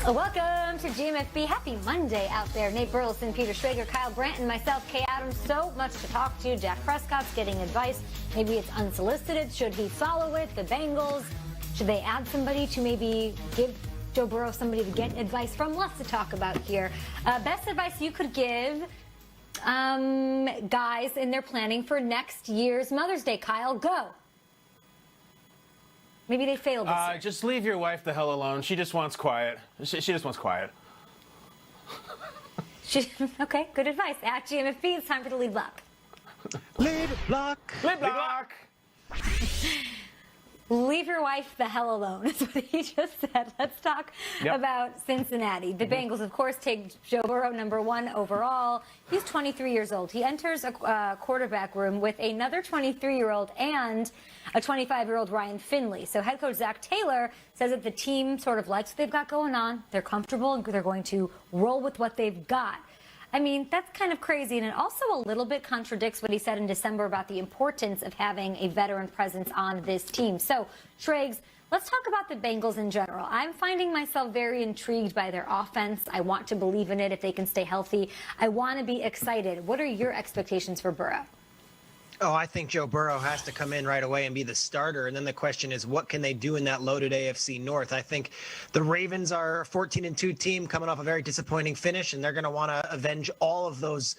Welcome to GMFB. Happy Monday out there. Nate Burleson, Peter Schrager, Kyle Brandt, and myself, Kay Adams. So much to talk to. Dak Prescott's getting advice. Maybe it's unsolicited. Should he follow it? The Bengals. Should they add somebody to maybe give Joe Burrow somebody to get advice from? Lots to talk about here. Best advice you could give guys in their planning for next year's Mother's Day. Kyle, go. Maybe they failed this year. Just leave your wife the hell alone. She just wants quiet. She just wants quiet. Okay, good advice. At GMFB, it's time for the lead block. Lead block. Lead block. Leave your wife the hell alone, is what he just said. Let's talk about Cincinnati. The Bengals, of course, take Joe Burrow, #1 overall. He's 23 years old. He enters a quarterback room with another 23-year-old and a 25-year-old Ryan Finley. So head coach Zach Taylor says that the team sort of likes what they've got going on. They're comfortable, and they're going to roll with what they've got. I mean, that's kind of crazy, and it also a little bit contradicts what he said in December about the importance of having a veteran presence on this team. So, Schrags, let's talk about the Bengals in general. I'm finding myself very intrigued by their offense. I want to believe in it if they can stay healthy. I want to be excited. What are your expectations for Burrow? Oh, I think Joe Burrow has to come in right away and be the starter. And then the question is, what can they do in that loaded AFC North? I think the Ravens are a 14-2 team coming off a very disappointing finish, and they're going to want to avenge all of those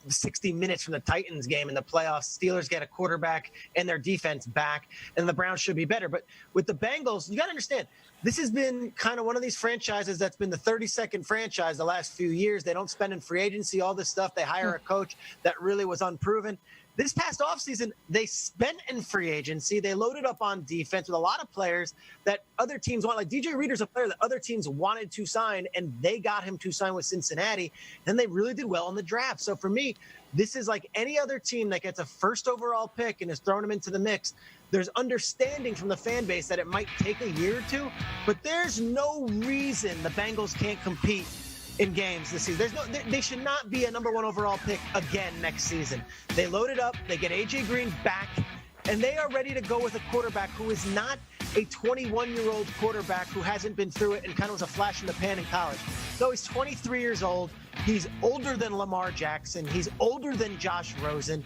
60 minutes from the Titans game in the playoffs. Steelers get a quarterback and their defense back, and the Browns should be better. But with the Bengals, you got to understand, this has been kind of one of these franchises that's been the 32nd franchise the last few years. They don't spend in free agency, all this stuff. They hire a coach that really was unproven. This past offseason, they spent in free agency. They loaded up on defense with a lot of players that other teams want. Like DJ Reader's a player that other teams wanted to sign, and they got him to sign with Cincinnati. And they really did well in the draft. So for me, this is like any other team that gets a first overall pick and is throwing them into the mix. There's understanding from the fan base that it might take a year or two, but there's no reason the Bengals can't compete in games this season. They should not be a #1 overall pick again next season. They loaded up, they get A.J. Green back, and they are ready to go with a quarterback who is not a 21-year-old quarterback who hasn't been through it and kind of was a flash in the pan in college. No, he's 23 years old. He's older than Lamar Jackson. He's older than Josh Rosen.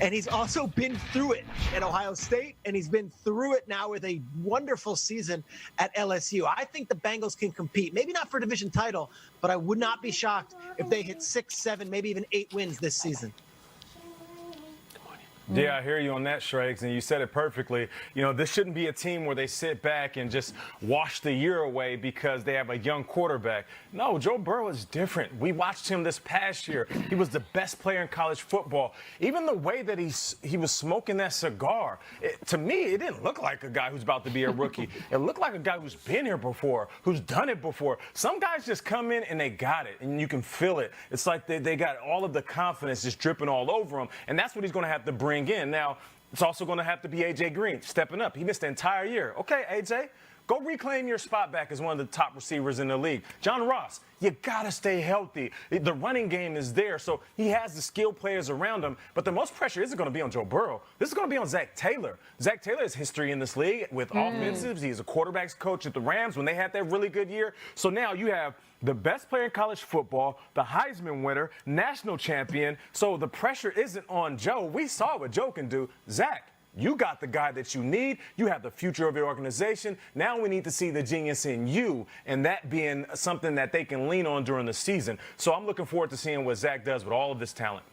And he's also been through it at Ohio State, and he's been through it now with a wonderful season at LSU. I think the Bengals can compete. Maybe not for a division title, but I would not be shocked if they hit 6, 7, maybe even 8 wins this season. Yeah, I hear you on that, Schrags, and you said it perfectly. You know, this shouldn't be a team where they sit back and just wash the year away because they have a young quarterback. No, Joe Burrow is different. We watched him this past year. He was the best player in college football. Even the way that he was smoking that cigar, to me, it didn't look like a guy who's about to be a rookie. It looked like a guy who's been here before, who's done it before. Some guys just come in and they got it, and you can feel it. It's like they got all of the confidence just dripping all over them, and that's what he's going to have to bring in. Now, it's also going to have to be A.J. Green stepping up. He missed the entire year. Okay, A.J., go reclaim your spot back as one of the top receivers in the league. John Ross, you got to stay healthy. The running game is there, so he has the skilled players around him. But the most pressure isn't going to be on Joe Burrow. This is going to be on Zach Taylor. Zach Taylor has history in this league with offensives. He's a quarterback's coach at the Rams when they had that really good year. So now you have the best player in college football, the Heisman winner, national champion. So the pressure isn't on Joe. We saw what Joe can do. Zach, you got the guy that you need. You have the future of your organization. Now we need to see the genius in you, and that being something that they can lean on during the season. So I'm looking forward to seeing what Zach does with all of this talent.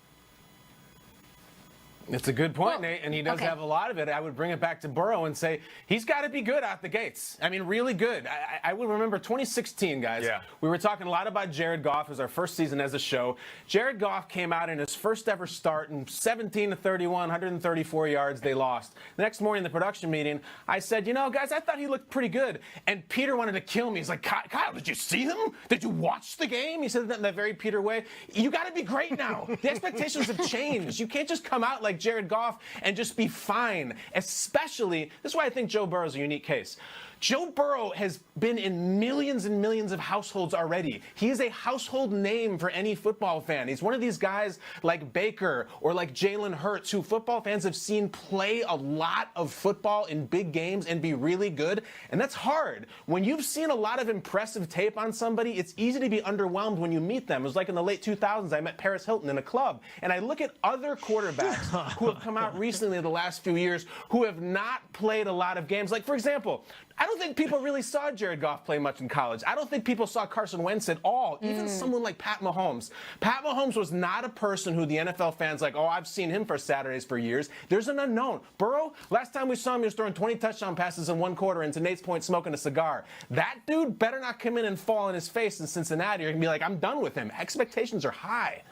It's a good point, Nate, and he does have a lot of it. I would bring it back to Burrow and say he's got to be good out the gates. I mean, really good. I would remember 2016, guys. Yeah. We were talking a lot about Jared Goff. It was our first season as a show. Jared Goff came out in his first ever start in 17-31, 134 yards. They lost. The next morning in the production meeting, I said, you know, guys, I thought he looked pretty good. And Peter wanted to kill me. He's like, Kyle, did you see him? Did you watch the game? He said that in that very Peter way. You got to be great now. The expectations have changed. You can't just come out like Jared Goff and just be fine, especially, this is why I think Joe Burrow is a unique case. Joe Burrow has been in millions and millions of households already. He is a household name for any football fan. He's one of these guys like Baker or like Jalen Hurts, who football fans have seen play a lot of football in big games and be really good. And that's hard. When you've seen a lot of impressive tape on somebody, it's easy to be underwhelmed when you meet them. It was like in the late 2000s, I met Paris Hilton in a club. And I look at other quarterbacks who have come out recently in the last few years who have not played a lot of games. Like, for example, I don't think people really saw Jared Goff play much in college. I don't think people saw Carson Wentz at all, even someone like Pat Mahomes. Pat Mahomes was not a person who the NFL fans like, oh, I've seen him for Saturdays for years. There's an unknown. Burrow, last time we saw him, he was throwing 20 touchdown passes in one quarter, and to Nate's point, smoking a cigar. That dude better not come in and fall on his face in Cincinnati or he can be like, I'm done with him. Expectations are high.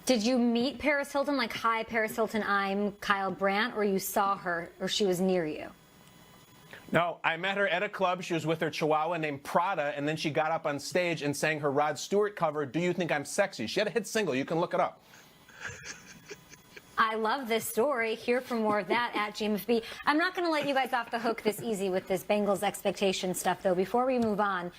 Did you meet Paris Hilton, like, hi, Paris Hilton, I'm Kyle Brandt, or you saw her or she was near you? No, I met her at a club. She was with her chihuahua named Prada, and then she got up on stage and sang her Rod Stewart cover, Do You Think I'm Sexy? She had a hit single. You can look it up. I love this story. Hear for more of that at GMFB. I'm not going to let you guys off the hook this easy with this Bengals expectation stuff, though. Before we move on,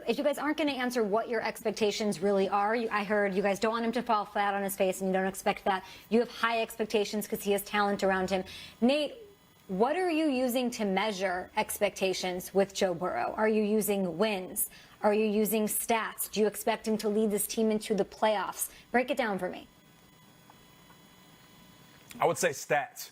if you guys aren't going to answer what your expectations really are, I heard you guys don't want him to fall flat on his face, and you don't expect that. You have high expectations because he has talent around him. Nate, what are you using to measure expectations with Joe Burrow? Are you using wins? Are you using stats? Do you expect him to lead this team into the playoffs? Break it down for me. I would say stats.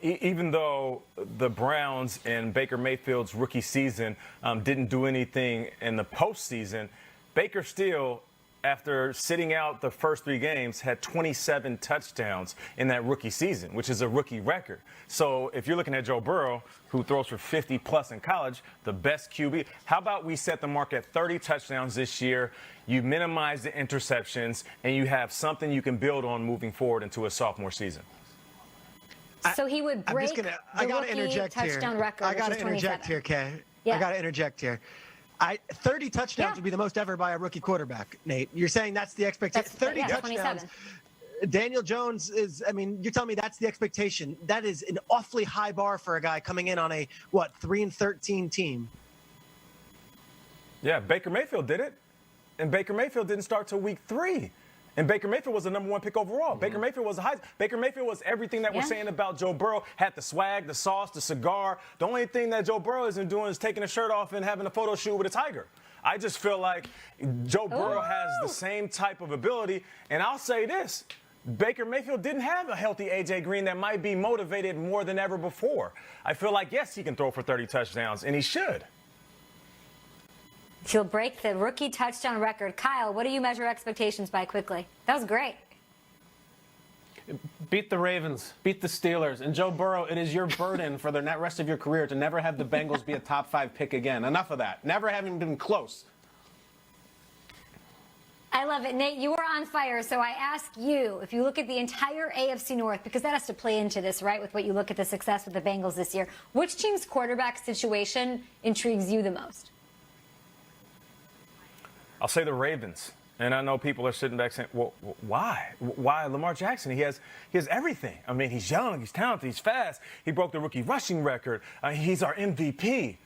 Even though the Browns in Baker Mayfield's rookie season didn't do anything in the postseason, Baker still, after sitting out the first 3 games, had 27 touchdowns in that rookie season, which is a rookie record. So if you're looking at Joe Burrow, who throws for 50+ in college, the best QB, how about we set the mark at 30 touchdowns this year? You minimize the interceptions, and you have something you can build on moving forward into a sophomore season. So he would break the rookie touchdown record. I got to interject here, Kay. Yeah. I got to interject here. 30 touchdowns would be the most ever by a rookie quarterback, Nate. You're saying that's the expectation? 30 touchdowns. 27. Daniel Jones is, I mean, you're telling me that's the expectation. That is an awfully high bar for a guy coming in on a, 3-13 team. Yeah, Baker Mayfield did it. And Baker Mayfield didn't start till week 3. And Baker Mayfield was the #1 pick overall. Mm-hmm. Baker Mayfield was Baker Mayfield was everything that we're saying about Joe Burrow. Had the swag, the sauce, the cigar. The only thing that Joe Burrow isn't doing is taking a shirt off and having a photo shoot with a tiger. I just feel like Joe Burrow has the same type of ability. And I'll say this. Baker Mayfield didn't have a healthy A.J. Green that might be motivated more than ever before. I feel like, yes, he can throw for 30 touchdowns, and he should. He'll break the rookie touchdown record. Kyle, what do you measure expectations by quickly? That was great. Beat the Ravens, beat the Steelers. And Joe Burrow, it is your burden for the rest of your career to never have the Bengals be a top 5 pick again. Enough of that. Never having been close. I love it. Nate, you are on fire. So I ask you, if you look at the entire AFC North, because that has to play into this, right, with what you look at the success with the Bengals this year, which team's quarterback situation intrigues you the most? I'll say the Ravens. And I know people are sitting back saying, well, why? Why Lamar Jackson? He has everything. I mean, he's young, he's talented, he's fast. He broke the rookie rushing record. He's our MVP.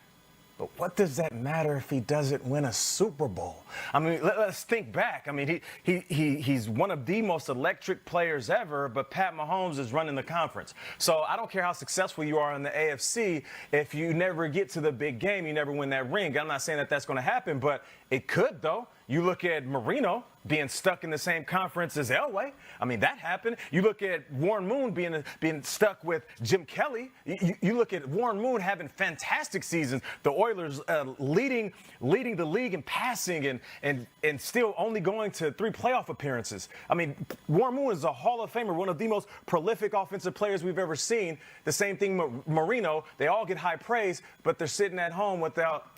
But what does that matter if he doesn't win a Super Bowl? I mean, let's think back. I mean, he's one of the most electric players ever, but Pat Mahomes is running the conference. So I don't care how successful you are in the AFC. If you never get to the big game, you never win that ring. I'm not saying that that's going to happen, but it could, though. You look at Marino being stuck in the same conference as Elway. I mean, that happened. You look at Warren Moon being stuck with Jim Kelly. You look at Warren Moon having fantastic seasons. The Oilers leading the league in passing and still only going to 3 playoff appearances. I mean, Warren Moon is a Hall of Famer, one of the most prolific offensive players we've ever seen. The same thing Marino. They all get high praise, but they're sitting at home without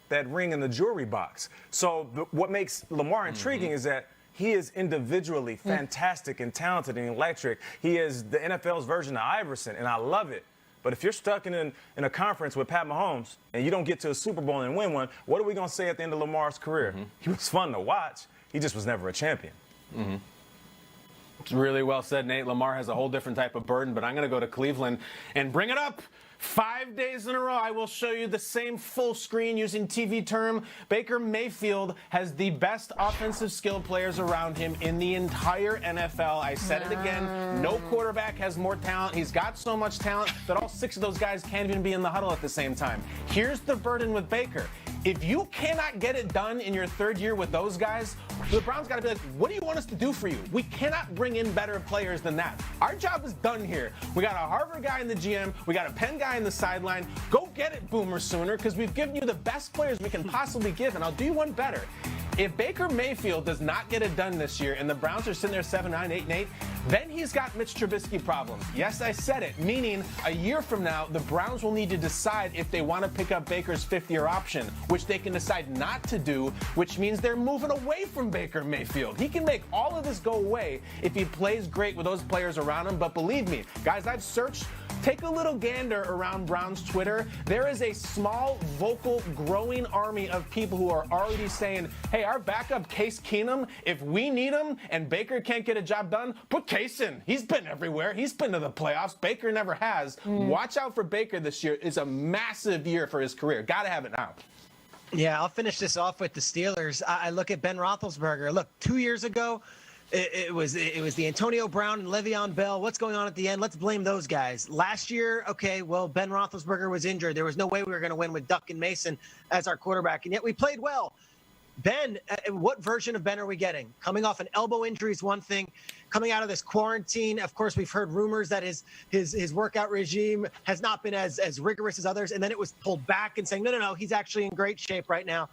that ring in the jewelry box. So what makes Lamar intriguing is that he is individually fantastic and talented and electric. He is the NFL's version of Iverson, and I love it. But if you're stuck in a conference with Pat Mahomes and you don't get to a Super Bowl and win one, what are we going to say at the end of Lamar's career? He was fun to watch. He just was never a champion. It's really well said, Nate. Lamar has a whole different type of burden, but I'm going to go to Cleveland and bring it up 5 days in a row, I will show you the same full screen using TV term. Baker Mayfield has the best offensive skill players around him in the entire NFL. I said it again. No quarterback has more talent. He's got so much talent that all 6 of those guys can't even be in the huddle at the same time. Here's the burden with Baker. If you cannot get it done in your 3rd year with those guys, the Browns got to be like, what do you want us to do for you? We cannot bring in better players than that. Our job is done here. We got a Harvard guy in the GM. We got a Penn guy in the sideline. Go get it, Boomer Sooner, because we've given you the best players we can possibly give, and I'll do you one better. If Baker Mayfield does not get it done this year and the Browns are sitting there 7-9, 8-8, then he's got Mitch Trubisky problems. Yes, I said it, meaning a year from now, the Browns will need to decide if they want to pick up Baker's 5th-year option, which they can decide not to do, which means they're moving away from Baker Mayfield. He can make all of this go away if he plays great with those players around him, but believe me, guys, I've searched. Take a little gander around Browns Twitter. There is a small, vocal, growing army of people who are already saying, hey, our backup Case Keenum, if we need him and Baker can't get a job done, put Case in. He's been everywhere. He's been to the playoffs. Baker never has. Watch out for Baker this year. It's a massive year for his career. Got to have it now. Yeah, I'll finish this off with the Steelers. I look at Ben Roethlisberger. Look, 2 years ago, it was the Antonio Brown and Le'Veon Bell. What's going on at the end? Let's blame those guys. Last year, okay, well, Ben Roethlisberger was injured. There was no way we were going to win with Duck and Mason as our quarterback, and yet we played well. Ben, what version of Ben are we getting? Coming off an elbow injury is one thing. Coming out of this quarantine, of course, we've heard rumors that his workout regime has not been as rigorous as others, and then it was pulled back and saying, no, he's actually in great shape right now.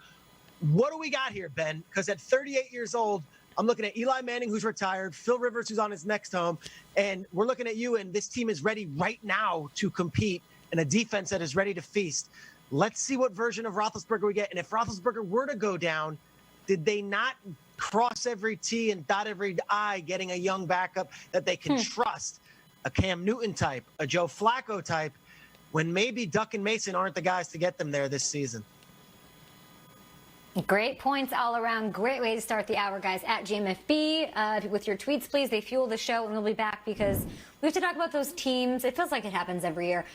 What do we got here, Ben? Because at 38 years old, I'm looking at Eli Manning, who's retired, Phil Rivers, who's on his next home, and we're looking at you, and this team is ready right now to compete, and a defense that is ready to feast. Let's see what version of Roethlisberger we get, and if Roethlisberger were to go down, did they not cross every T and dot every I, getting a young backup that they can trust, a Cam Newton type, a Joe Flacco type, when maybe Duck and Mason aren't the guys to get them there this season? Great points all around. Great way to start the hour, guys. At GMFB, with your tweets, please. They fuel the show, and we'll be back because we have to talk about those teams. It feels like it happens every year.